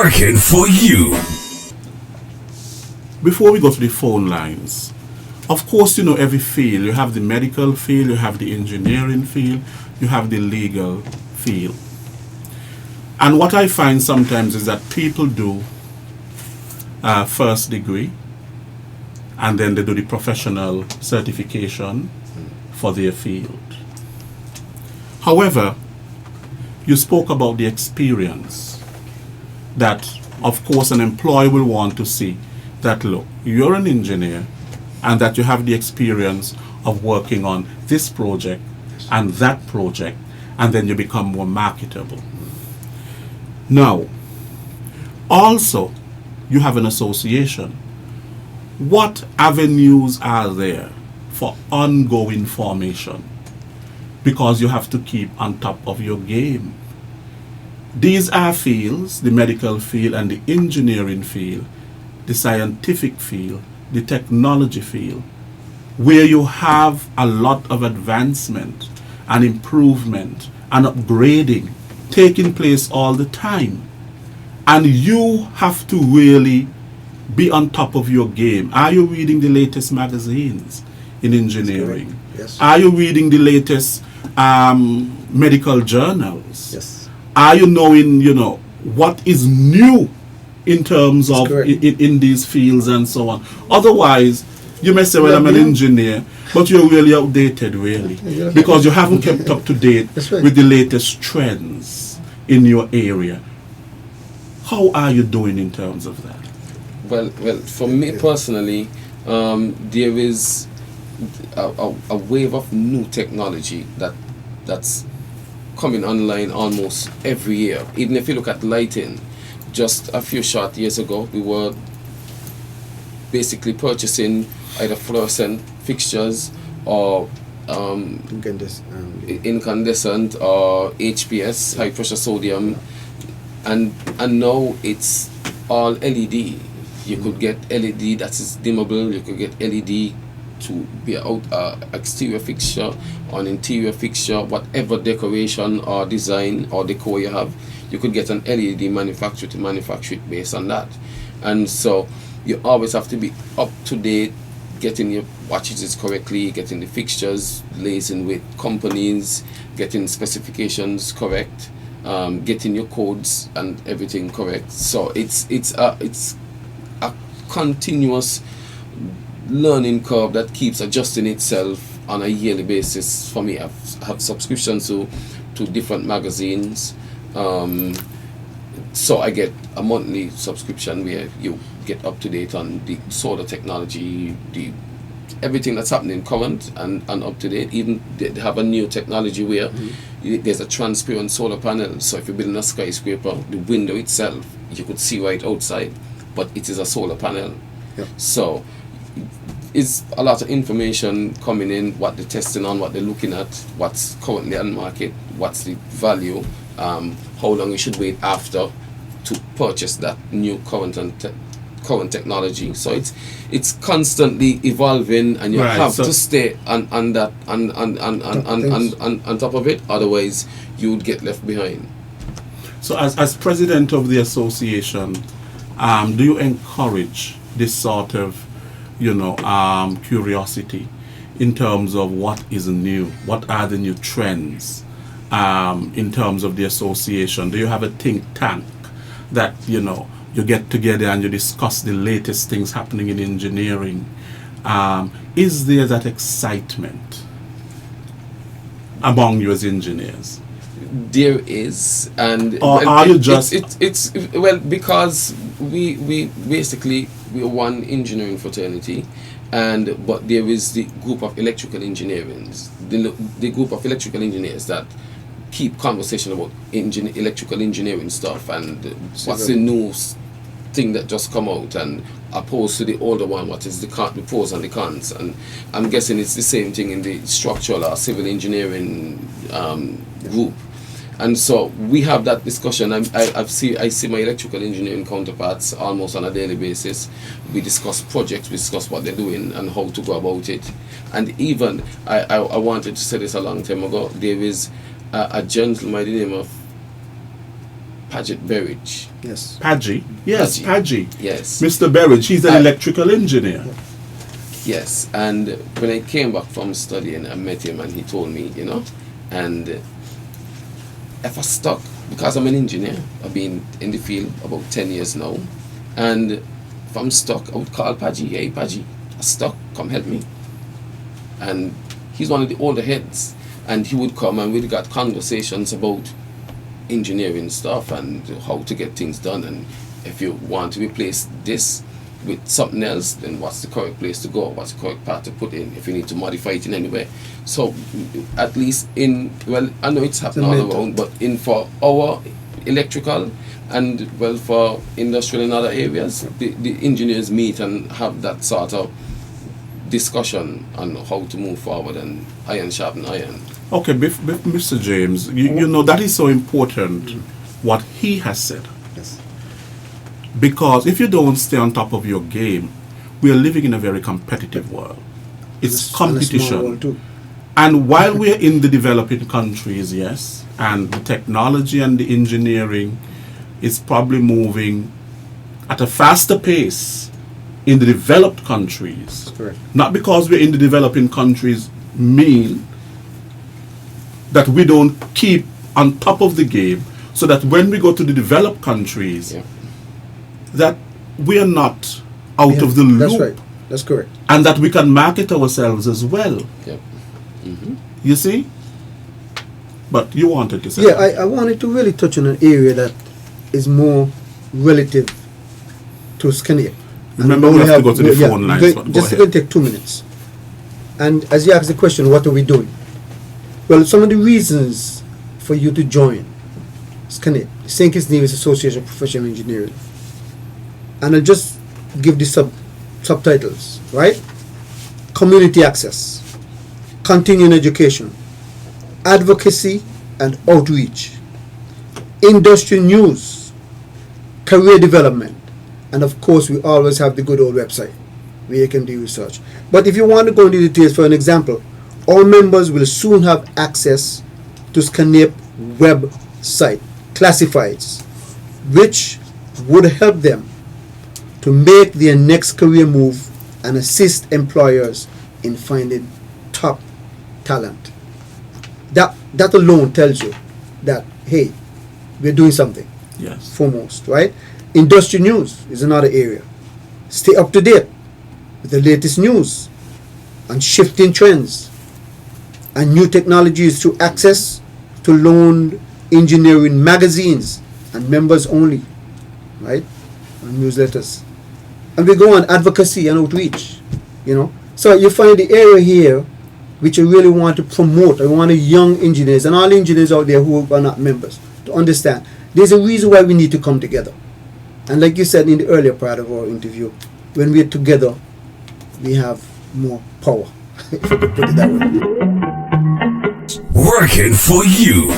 working for you. Before we go to the phone lines, of course, you know, every field, you have the medical field, you have the engineering field, you have the legal field. And what I find sometimes is that people do first degree, and then they do the professional certification for their field. However, you spoke about the experience that, of course, an employer will want to see that, look, you're an engineer and that you have the experience of working on this project and that project, and then you become more marketable. Now, also, you have an association. What avenues are there for ongoing formation? Because you have to keep on top of your game. These are fields, the medical field and the engineering field, the scientific field, the technology field, where you have a lot of advancement and improvement and upgrading taking place all the time. And you have to really be on top of your game. Are you reading the latest magazines in engineering? Yes. Are you reading the latest medical journals? Yes. Are you knowing, you know, what is new in terms of in these fields and so on? Otherwise, you may say, well, I'm an engineer, but you're really outdated, really, because you haven't kept up to date with the latest trends in your area. How are you doing in terms of that? Well, for me personally, there is a wave of new technology that's coming online almost every year. Even if you look at lighting, just a few short years ago, we were basically purchasing either fluorescent fixtures or incandescent or HPS, high pressure sodium, and now it's all LED. You could get LED that is dimmable. You could get LED to be out exterior fixture or an interior fixture, whatever decoration or design or decor you have. You could get an LED manufacturer to manufacture it based on that. And so you always have to be up to date, getting your watches correctly, getting the fixtures liaising with companies, getting specifications correct, getting your codes and everything correct. So it's a continuous learning curve that keeps adjusting itself on a yearly basis. For me, I have subscriptions to different magazines. So I get a monthly subscription where you get up to date on the solar technology, everything that's happening current and up to date. Even they have a new technology where there's a transparent solar panel. So if you're building a skyscraper, the window itself, you could see right outside, but it is a solar panel. Yep. So it's a lot of information coming in, what they're testing on, what they're looking at, what's currently on market, what's the value, how long you should wait after to purchase that new current technology. So it's constantly evolving, and you have to stay on that on top of it. Otherwise, you would get left behind. So, as president of the association, do you encourage this sort of, curiosity in terms of what is new? What are the new trends in terms of the association? Do you have a think tank that, you get together and you discuss the latest things happening in engineering? Is there that excitement among you as engineers? There is, and or are you just it's because we basically we're one engineering fraternity, but there is the group of electrical engineers, the group of electrical engineers that keep conversation about electrical engineering stuff and what's the new thing that just come out, and opposed to the older one, what is the pros and the cons. And I'm guessing it's the same thing in the structural or civil engineering group. And so we have that discussion. I see my electrical engineering counterparts almost on a daily basis. We discuss projects, we discuss what they're doing and how to go about it. And even I wanted to say this a long time ago. There is a gentleman by the name of Paget Berridge. Yes. Paggy. Yes, Paggy. Yes. Mr. Berridge, he's an electrical engineer. Yes, and when I came back from studying, I met him and he told me, and if I stuck, because I'm an engineer, I've been in the field about 10 years now, and if I'm stuck, I would call Paggy, hey Paggy, I'm stuck, come help me. And he's one of the older heads, and he would come and we'd got conversations about engineering stuff and how to get things done, and if you want to replace this with something else, then what's the correct place to go, what's the correct part to put in, if you need to modify it in any way. So at least I know it's happening all around, but for our electrical and for industrial and other areas, the engineers meet and have that sort of discussion on how to move forward and iron sharpen iron. Okay, Mr. James, you know that is so important what he has said. Yes. Because if you don't stay on top of your game, we are living in a very competitive world. It's competition. And a small world too. And while we are in the developing countries, yes, and the technology and the engineering is probably moving at a faster pace in the developed countries. That's correct. Not because we're in the developing countries mean that we don't keep on top of the game, so that when we go to the developed countries, that we are not out of the loop. That's right. That's correct. And that we can market ourselves as well. Yep. Mm-hmm. You see? But you wanted to say Yeah, something. I wanted to really touch on an area that is more relative to SKNAPE. Remember, we have to go to the phone lines. Go Just ahead. going to take 2 minutes. And as you asked the question, what are we doing? Well, some of the reasons for you to join SKNAPE, St. Kitts Nevis Association of Professional Engineering. And I'll just give the subtitles, right? Community access, continuing education, advocacy and outreach, industry news, career development, and of course we always have the good old website where you can do research. But if you want to go into details, for an example, all members will soon have access to SKNAPE website classifieds, which would help them to make their next career move and assist employers in finding top talent. That alone tells you that, hey, we're doing something. Yes. Foremost, right? Industry news is another area. Stay up to date with the latest news and shifting trends and new technologies through access to loaned engineering magazines and members only, right? And newsletters. And we go on advocacy and outreach, So you find the area here which I really want to promote. I want young engineers and all engineers out there who are not members to understand there's a reason why we need to come together. And like you said in the earlier part of our interview, when we're together, we have more power, if I could put it that way. Working for you.